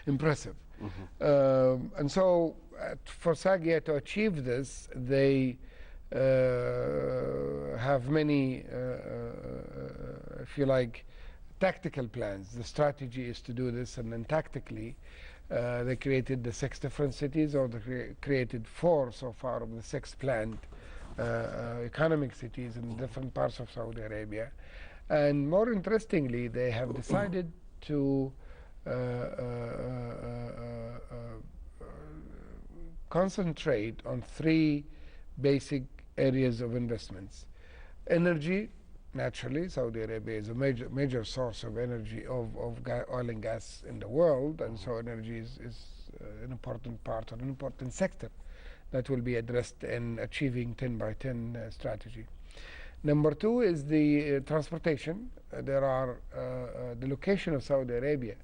impressive. And so for SAGIA to achieve this, they have many, if you like, tactical plans. The strategy is to do this, and then tactically they created the 6 different cities, or they created 4 so far of the 6 planned economic cities in different parts of Saudi Arabia. And more interestingly, they have decided to concentrate on 3 basic areas of investments. Energy, naturally, Saudi Arabia is a major source of energy, of oil and gas in the world, and so energy is an important part, or an important sector that will be addressed in achieving 10 by 10 strategy. Number 2 is the transportation. There are the location of Saudi Arabia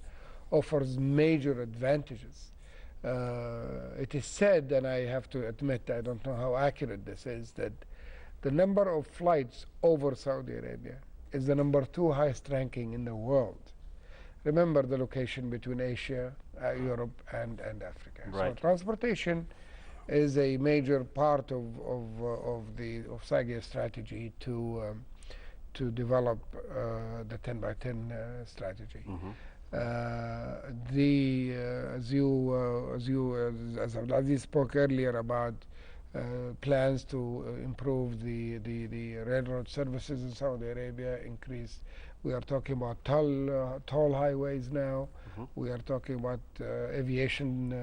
offers major advantages. It is said, and I have to admit I don't know how accurate this is, that the number of flights over Saudi Arabia is the number 2 highest ranking in the world. Remember the location between Asia, Europe, and Africa. Right. So transportation is a major part of SAGIA's strategy to develop the 10 by 10 strategy. As AbdelAziz spoke earlier about plans to improve the railroad services in Saudi Arabia, increase. We are talking about toll highways now. We are talking about aviation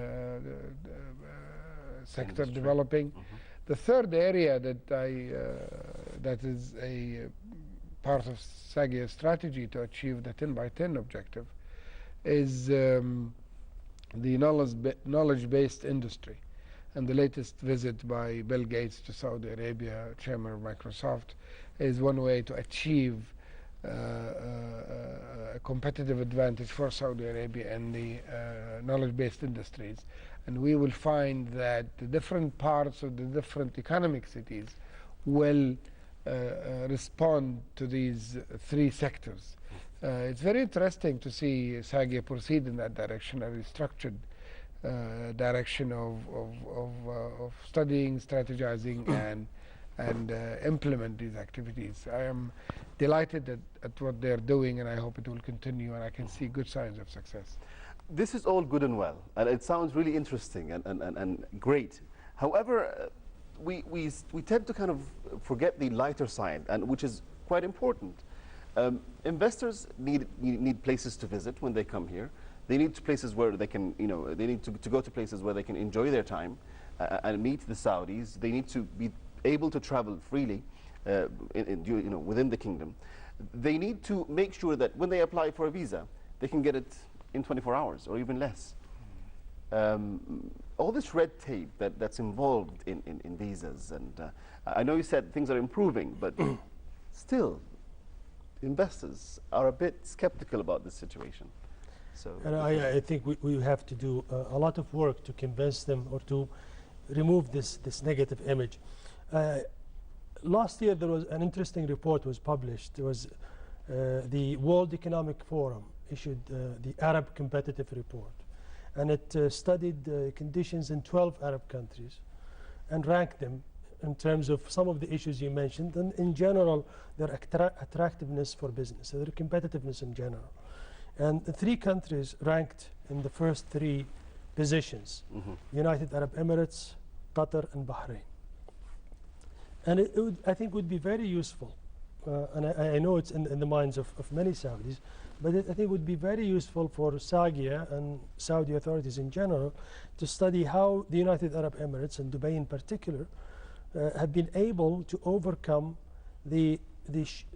sector developing. The third area that is a part of SAGIA's strategy to achieve the 10 by 10 objective is the knowledge-based industry. And the latest visit by Bill Gates to Saudi Arabia, chairman of Microsoft, is one way to achieve a competitive advantage for Saudi Arabia in the knowledge-based industries. And we will find that the different parts of the different economic cities will respond to these 3 sectors. It's very interesting to see SAGIA proceed in that direction, a restructured direction of studying, strategizing, and implement these activities. I am delighted at what they're doing, and I hope it will continue, and I can see good signs of success. This is all good and well, and it sounds really interesting and great. However, we tend to kind of forget the lighter side, and which is quite important. Investors need places to visit when they come here. They need places where they can, they need to go to places where they can enjoy their time and meet the Saudis. They need to be able to travel freely within the kingdom. They need to make sure that when they apply for a visa, they can get it in 24 hours or even less. All this red tape that's involved in visas, and I know you said things are improving, but still, investors are a bit skeptical about this situation. So, and I think we have to do a lot of work to convince them, or to remove this negative image. Last year there was an interesting report was published. It was the World Economic Forum issued the Arab Competitive Report, and it studied conditions in 12 Arab countries and ranked them in terms of some of the issues you mentioned, and in general their attractiveness for business, their competitiveness in general. And the 3 countries ranked in the first 3 positions: United Arab Emirates, Qatar, and Bahrain. And I think would be very useful, and I know it's in the minds of many Saudis, but I think it would be very useful for SAGIA and Saudi authorities in general to study how the United Arab Emirates, and Dubai in particular, have been able to overcome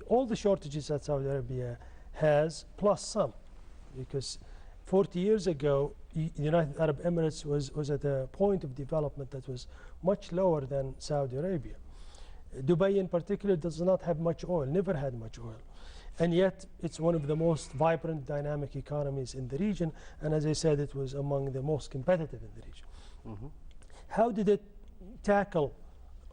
all the shortages that Saudi Arabia has, plus some. Because 40 years ago, the United Arab Emirates was at a point of development that was much lower than Saudi Arabia. Dubai in particular does not have much oil, never had much oil. And yet it's one of the most vibrant, dynamic economies in the region, and as I said, it was among the most competitive in the region. How did it tackle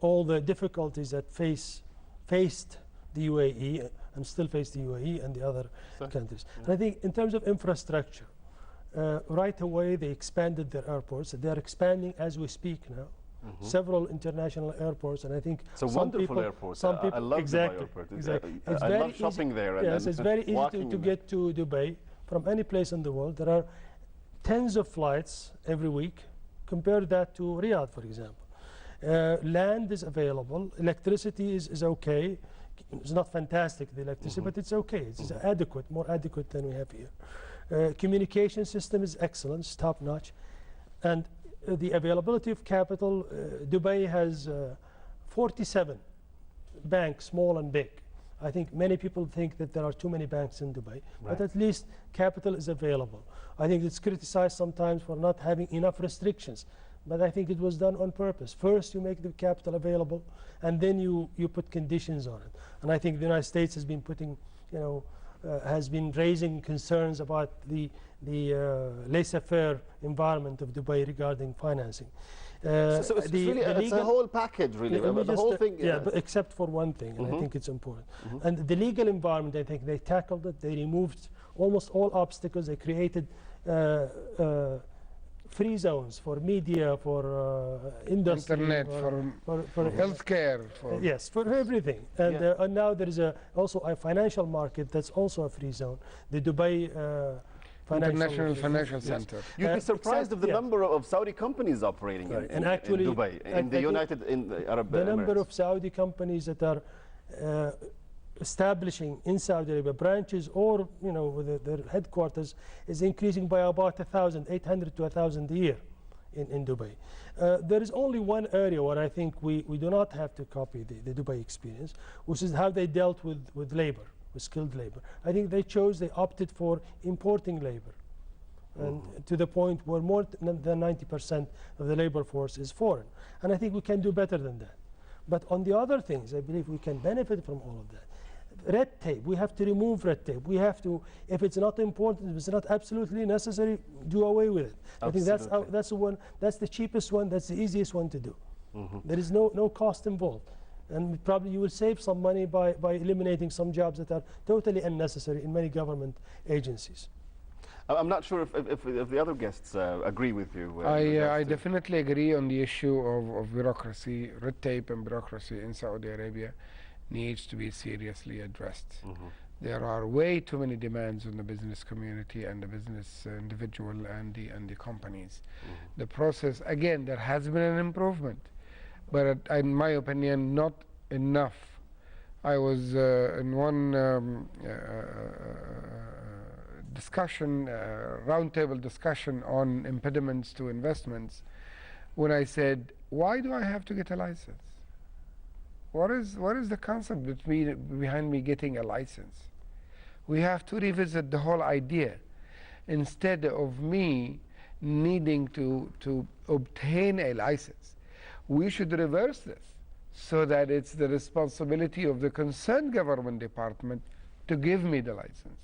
all the difficulties that faced the UAE and still face the UAE and the other countries. And I think in terms of infrastructure, right away they expanded their airports. They're expanding as we speak now. Several international airports, and I think it's a some wonderful people, airport. some people, I love exactly, Dubai Airport. Exactly. I love shopping there. Yes, it's very easy to get to Dubai from any place in the world. There are tens of flights every week. Compare that to Riyadh, for example. Land is available. Electricity is okay. It's not fantastic, the electricity, but it's okay. It's adequate, more adequate than we have here. Communication system is excellent, it's top notch. And the availability of capital, Dubai has 47 banks, small and big. I think many people think that there are too many banks in Dubai, but at least capital is available. I think it's criticized sometimes for not having enough restrictions, but I think it was done on purpose. First, you make the capital available, and then you put conditions on it. And I think the United States has been putting, has been raising concerns about the laissez-faire environment of Dubai regarding financing. So it's really it's a whole package, really. The whole thing. Yeah, but except for one thing, and I think it's important. And the legal environment, I think they tackled it. They removed almost all obstacles. They created free zones for media, for industry, internet, for healthcare, yes, for everything. And now there is also a financial market that's also a free zone. The Dubai International Financial Center. You'd be surprised of the number of Saudi companies operating in Dubai, in the United Arab Emirates. The number of Saudi companies that are establishing in Saudi Arabia branches or with their headquarters is increasing by about 800 to 1,000 a year in Dubai. There is only one area where I think we do not have to copy the Dubai experience, which is how they dealt with labor, with skilled labor. I think they opted for importing labor, and to the point where more than 90% of the labor force is foreign. And I think we can do better than that. But on the other things, I believe we can benefit from all of that. Red tape, we have to remove red tape. We have to, if it's not important, if it's not absolutely necessary, do away with it. I think that's the cheapest one, that's the easiest one to do. There is no cost involved. And probably you will save some money by eliminating some jobs that are totally unnecessary in many government agencies. I'm not sure if the other guests agree with you. I definitely agree on the issue of bureaucracy, red tape and bureaucracy in Saudi Arabia needs to be seriously addressed. There are way too many demands on the business community and the business individual and the companies. The process, again, there has been an improvement, but in my opinion, not enough. I was in one discussion, roundtable discussion on impediments to investments, when I said, why do I have to get a license? What is the concept behind me getting a license? We have to revisit the whole idea. Instead of me needing to obtain a license, we should reverse this so that it's the responsibility of the concerned government department to give me the license.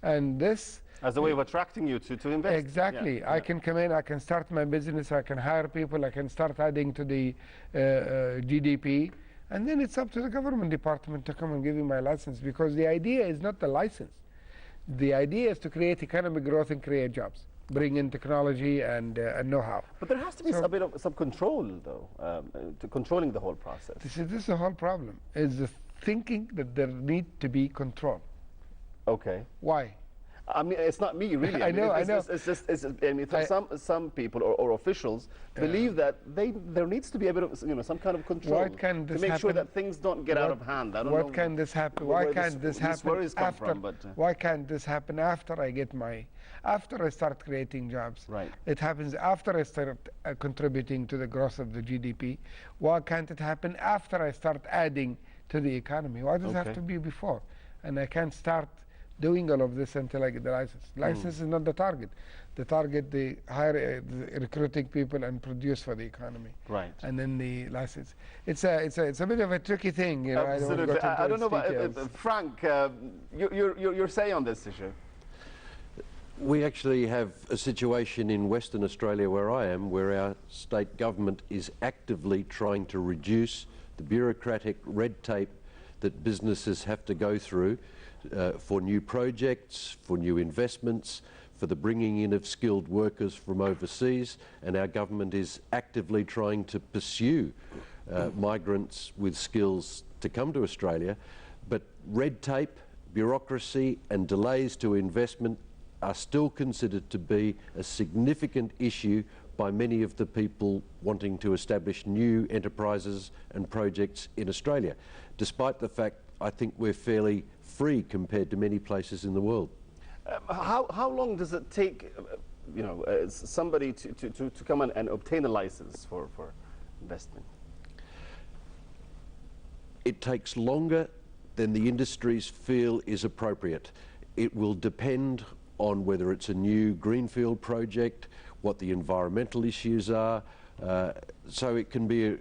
And this as a way of attracting you to invest. Exactly. I can come in, I can start my business, I can hire people, I can start adding to the GDP, and then it's up to the government department to come and give me my license, because the idea is not the license. The idea is to create economic growth and create jobs, bring in technology and know-how. But there has to be a bit of some control, though, to controlling the whole process. This is the whole problem, is the thinking that there need to be control. Okay. Why? I mean, it's not me, really. I know. It's just, I mean, some people or officials believe that there needs to be a bit of, some kind of control to make sure that things don't get out of hand. I don't know. What can this happen? Why can't this happen after? Why can't this happen after I get after I start creating jobs? Right. It happens after I start contributing to the growth of the GDP. Why can't it happen after I start adding to the economy? Why does it have to be before? And I can't start doing all of this until I get the license. License is not the target. The target, the hire, recruiting people and produce for the economy. Right. And then the license. It's a bit of a tricky thing. Absolutely. I don't know about Frank. Your say on this issue. We actually have a situation in Western Australia where I am, where our state government is actively trying to reduce the bureaucratic red tape that businesses have to go through for new projects, for new investments, for the bringing in of skilled workers from overseas, and our government is actively trying to pursue migrants with skills to come to Australia. But red tape, bureaucracy and delays to investment are still considered to be a significant issue by many of the people wanting to establish new enterprises and projects in Australia, despite the fact I think we're fairly free compared to many places in the world. How long does it take, somebody to come and obtain a license for investment? It takes longer than the industries feel is appropriate. It will depend on whether it's a new greenfield project, what the environmental issues are, so it can be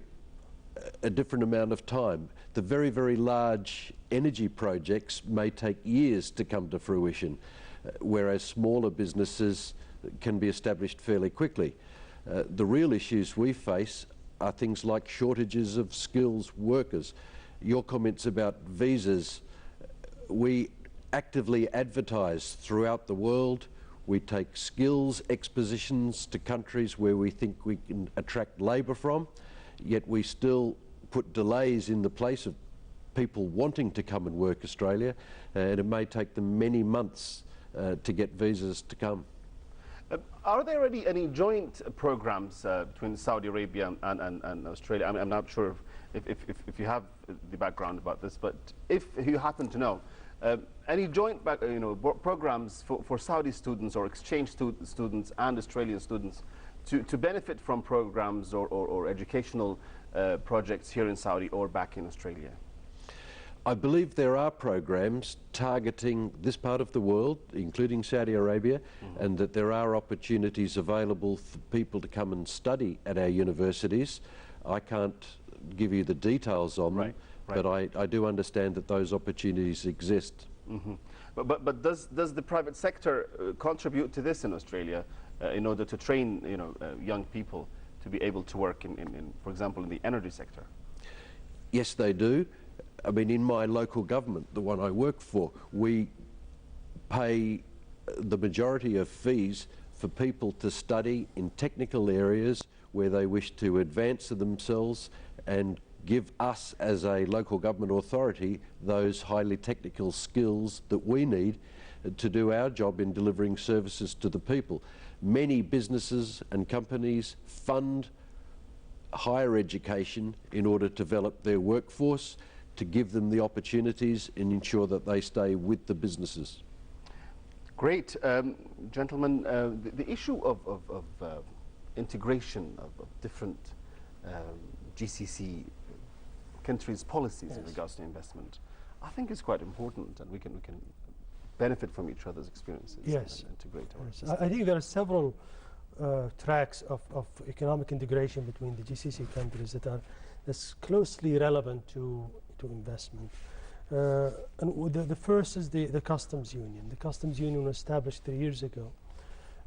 a different amount of time. The very, very large energy projects may take years to come to fruition, whereas smaller businesses can be established fairly quickly. The real issues we face are things like shortages of skills workers. Your comments about visas, we actively advertise throughout the world. We take skills expositions to countries where we think we can attract labour from, yet we still put delays in the place of people wanting to come and work Australia, and it may take them many months to get visas to come. Are there any joint programs between Saudi Arabia and Australia? I'm not sure if you have the background about this, but if you happen to know, any joint programs for Saudi students or exchange students and Australian students to benefit from programs or educational projects here in Saudi or back in Australia? I believe there are programs targeting this part of the world, including Saudi Arabia, and that there are opportunities available for people to come and study at our universities. I can't give you the details on them, but I do understand that those opportunities exist. But does the private sector contribute to this in Australia in order to train young people to be able to work in, for example, in the energy sector? Yes, they do. I mean, in my local government, the one I work for, we pay the majority of fees for people to study in technical areas where they wish to advance themselves and give us as a local government authority those highly technical skills that we need to do our job in delivering services to the people. Many businesses and companies fund higher education in order to develop their workforce, to give them the opportunities and ensure that they stay with the businesses. Great. Gentlemen, the issue of integration of different GCC countries' policies in regards to investment, I think is quite important, and we can benefit from each other's experiences. Yes. And integrate our Yes. I think there are several tracks of economic integration between the GCC countries that's closely relevant to investment. And the first is the customs union. The customs union was established 3 years ago,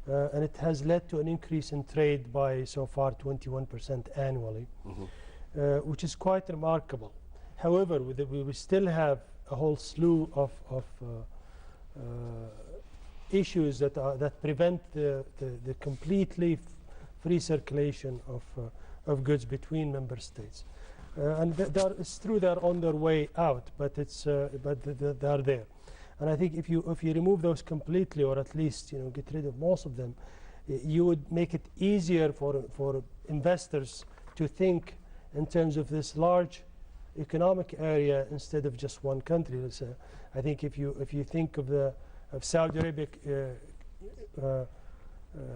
and it has led to an increase in trade by so far 21% annually, which is quite remarkable. However, we still have a whole slew of issues that prevent the completely free circulation of goods between member states. And it's true they're on their way out, but they are there. And I think if you remove those completely, or at least get rid of most of them, you would make it easier for investors to think in terms of this large economic area instead of just one country. I think if you think of Saudi Arabia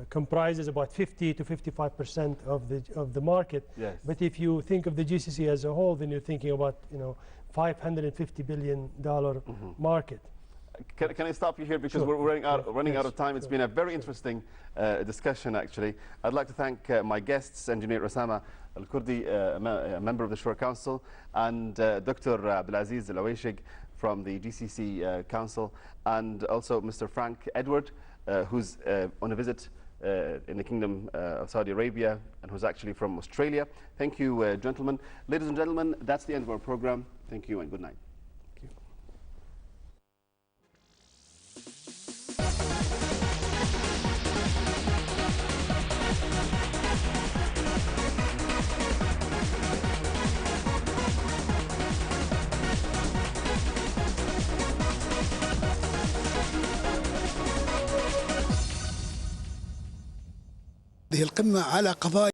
comprises about 50 to 55% of the market. Yes. But if you think of the GCC as a whole, then you're thinking about $550 billion market. Can I stop you here because we're running out of time? It's been a very interesting discussion, actually. I'd like to thank my guests, Engineer Usama Kurdi, a member of the Shura Council, and Dr. AbdelAziz AlUwaisheg from the GCC Council, and also Mr. Frank Edward, who's on a visit in the Kingdom of Saudi Arabia and who's actually from Australia. Thank you, gentlemen. Ladies and gentlemen, that's the end of our program. Thank you and good night. هذه القمة على قضايا